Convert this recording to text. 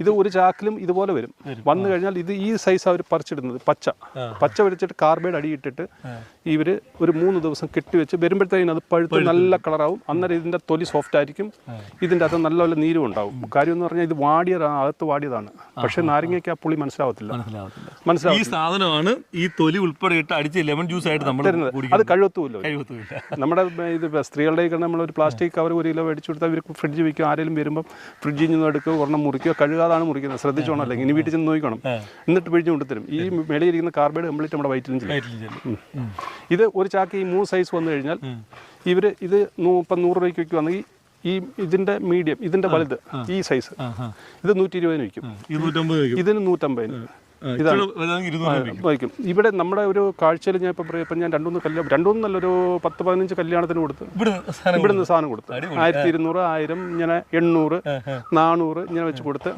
ഇത് ഒരു ചാക്കിലും ഇതുപോലെ വരും. വന്നു കഴിഞ്ഞാൽ ഇത് ഈ സൈസ് അവർ പറിച്ചിടുന്നത് പച്ച വരച്ചിട്ട് കാർബൈഡ് അടിയിട്ടിട്ട് ഇവർ ഒരു 3 ദിവസം കെട്ടിവെച്ച് വരുമ്പോഴത്തേക്കും അത് പഴുത്ത് നല്ല കളറാവും. അന്നേരം ഇതിൻ്റെ തൊലി സോഫ്റ്റ് ആയിരിക്കും. ഇതിൻ്റെ അകത്ത് നല്ല നല്ല നീരും ഉണ്ടാവും. കാര്യം എന്ന് പറഞ്ഞാൽ ഇത് അകത്ത് വാടിയതാണ്. പക്ഷേ നാരങ്ങയ്ക്ക് ആ പുളി മനസ്സിലാവത്തില്ല. ഈ സാധനമാണ് ഈ തൊലി ഉൾപ്പെടെ ഇട്ട് അടിച്ച് ലെമൺ ജ്യൂസ് ആയിട്ട് നമ്മൾ അത് കഴിവത്തുമില്ല. നമ്മുടെ ഇത് സ്ത്രീകളുടെ നമ്മളൊരു പ്ലാസ്റ്റിക് കവർ 1 കിലോ മേടിച്ചു കൊടുത്താൽ ഇവർ ഫ്രിഡ്ജ് വയ്ക്കും. ആരെങ്കിലും വരുമ്പം ഫ്രിഡ്ജിൽ നിന്ന് എടുക്കുക, ഒരെണ്ണം മുറിക്കുക, കഴുകാതാണ് മുറിക്കുന്നത്. ശ്രദ്ധിച്ചോണം, അല്ലെങ്കിൽ ഇനി വീട്ടിൽ ചെന്ന് നോക്കണം. എന്നിട്ട് പിഴിഞ്ഞ് കൊണ്ടുതരും. ഈ മേളിയിരിക്കുന്ന കാർബൈഡ് കംപ്ലീറ്റ് നമ്മുടെ വയറ്റിലും ചെയ്യും. ഇത് ഒരു ചാക്ക് ഈ 3 സൈസ് വന്നു കഴിഞ്ഞാൽ ഇവർ ഇത് ഇപ്പം 100 രൂപയ്ക്ക് വയ്ക്കുവാണെങ്കിൽ ഈ ഇതിൻ്റെ മീഡിയം, ഇതിൻ്റെ വലുത് ഈ സൈസ് ഇത് 120 വയ്ക്കും. ഇതിന് 150. ഇതാണ് വയ്ക്കും. ഇവിടെ നമ്മുടെ ഒരു കാഴ്ചയിൽ ഞാൻ ഇപ്പം ഞാൻ 2-3 നല്ലൊരു 10-15 കല്യാണത്തിന് കൊടുത്ത് ഇവിടുന്ന് സാധനം കൊടുത്ത് 1200, 1000 ഇങ്ങനെ 800, 400 ഇങ്ങനെ വെച്ച് കൊടുത്ത്